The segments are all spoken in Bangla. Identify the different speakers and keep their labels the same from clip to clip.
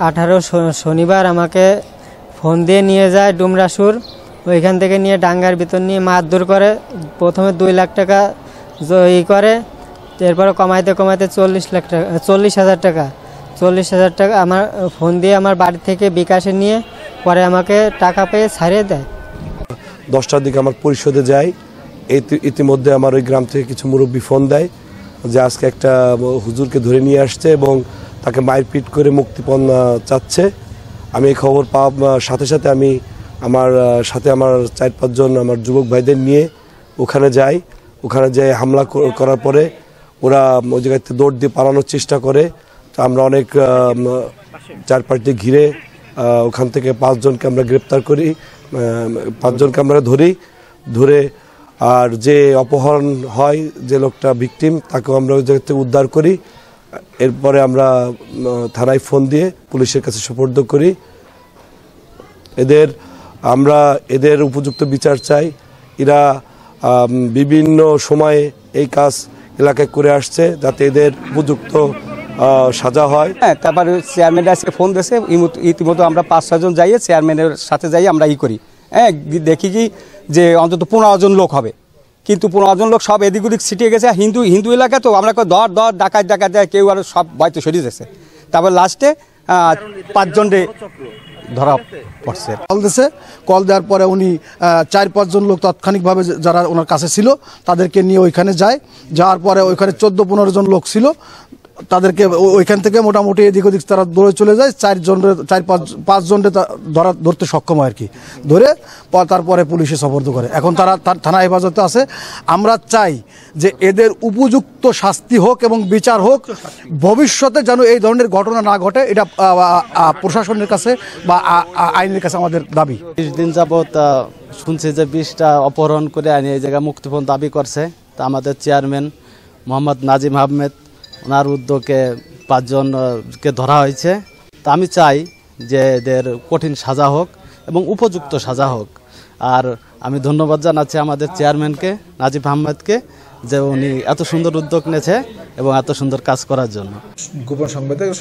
Speaker 1: 18 শনিবার আমাকে ফোন দিয়ে নিয়ে যায় ডুমরাসুর, ওইখান থেকে নিয়ে ডাঙ্গার ভিতর নিয়ে মারধর করে। প্রথমে 2 লাখ টাকা করে, এরপরে কমাইতে কমাইতে 40,000 টাকা 40,000 টাকা আমার ফোন দিয়ে আমার বাড়ি থেকে বিকাশে নিয়ে পরে আমাকে টাকা পেয়ে ছাড়িয়ে দেয়।
Speaker 2: 10টার দিকে আমার পরিষদে যাই। ইতিমধ্যে আমার ওই গ্রাম থেকে কিছু মুরব্বী ফোন দেয় যে আজকে একটা হুজুরকে ধরে নিয়ে আসছে এবং তাকে মারপিট করে মুক্তিপণ চাচ্ছে। আমি এই খবর পাওয়ার সাথে সাথে আমি আমার 4-5 জন আমার যুবক ভাইদের নিয়ে ওখানে যাই। ওখানে যাই হামলা করার পরে ওরা ওই জায়গাতে দৌড় দিয়ে পালানোর চেষ্টা করে। তো আমরা অনেক চারপাশে ঘিরে ওখান থেকে 5 জনকে আমরা গ্রেপ্তার করি, 5 জনকে আমরা ধরে আর যে অপহরণ হয়, যে লোকটা ভিকটিম, তাকেও আমরা ওই জায়গা থেকে উদ্ধার করি। এরপরে আমরা থানায় ফোন দিয়ে পুলিশের কাছে সোপর্দ করি। আমরা এদের উপযুক্ত বিচার চাই। এরা বিভিন্ন সময়ে এই কাজ এলাকায় করে আসছে, যাতে এদের উপযুক্ত সাজা হয়।
Speaker 3: তারপর চেয়ারম্যান আজকে ফোন দিয়েছে, ইতিমধ্যে আমরা 5-6 জন যাইয়ে চেয়ারম্যানের সাথে যাই আমরা করি। দেখি কি যে অন্তত 15 জন লোক হবে, কিন্তু 15 জন লোক সব এদিক ওদিক ছিটিয়ে গেছে। হিন্দু এলাকা তো আমরা দর ডাকাত কেউ আর সব ভয়তো সরিয়ে যাচ্ছে। তারপর লাস্টে 5 জনরে ধরা পড়ছে।
Speaker 4: কল দেওয়ার পরে উনি 4-5 জন লোক তাৎক্ষণিকভাবে যারা ওনার কাছে ছিল তাদেরকে নিয়ে ওইখানে যায়। যাওয়ার পরে ওইখানে 14-15 জন লোক ছিল, তাদেরকে ওইখান থেকে মোটামুটি এদিক ওদিক তারা দৌড়ে চলে যায়। 4-5 জনরে ধরতে সক্ষম হয় আর কি, ধরে তারপরে পুলিশে সোপর্দ করে। এখন তারা থানা হেফাজতে আছে। আমরা চাই যে এদের উপযুক্ত শাস্তি হোক এবং বিচার হোক, ভবিষ্যতে যেন এই ধরনের ঘটনা না ঘটে, এটা প্রশাসনের কাছে বা আইনের কাছে আমাদের দাবি।
Speaker 5: 20 দিন যাবৎ শুনছি যে 20টা অপহরণ করে আইনে এই জায়গায় মুক্তিপণ দাবি করছে। তা আমাদের চেয়ারম্যান মোহাম্মদ নাজিম আহমেদ, ওনার উদ্যোগে 5 জনকে ধরা হয়েছে। তা আমি চাই যে এদের কঠিন সাজা হোক এবং উপযুক্ত সাজা হোক। আর আমি ধন্যবাদ জানাচ্ছি আমাদের চেয়ারম্যানকে নাজিব আহমেদকে, যে উনি এত সুন্দর উদ্যোগ নিয়েছে এবং এত সুন্দর কাজ করার জন্য।
Speaker 6: গোপন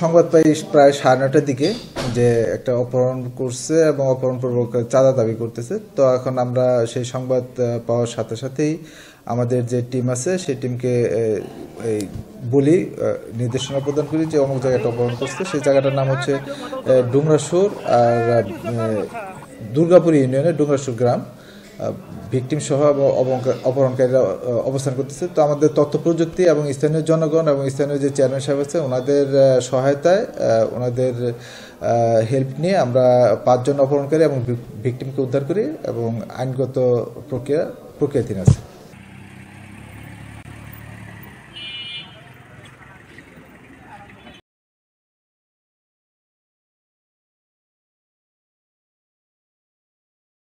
Speaker 6: সংবাদ পাই প্রায় 9:30টার দিকে যে একটা অপহরণ করছে এবং অপহরণপূর্বক চাঁদা দাবি করতেছে। তো এখন আমরা সেই সংবাদ পাওয়ার সাথে সাথেই আমাদের যে টিম আছে সেই টিমকে বলি, নির্দেশনা প্রদান করি যে অমুক জায়গাটা অপহরণ করছে। সেই জায়গাটার নাম হচ্ছে ডুমরাসুর আর দুর্গাপুর ইউনিয়নের ডুমরাসুর গ্রাম। ভিকটিম সহ অপহরণকারীরা অবস্থান করতেছে। তো আমাদের তথ্য প্রযুক্তি এবং স্থানীয় জনগণ এবং স্থানীয় যে চেয়ারম্যান সাহেব আছে ওনাদের সহায়তায়, ওনাদের হেল্প নিয়ে আমরা 5 জন অপহরণকারী এবং ভিকটিমকে উদ্ধার করি এবং আইনগত প্রক্রিয়াধীন আছে।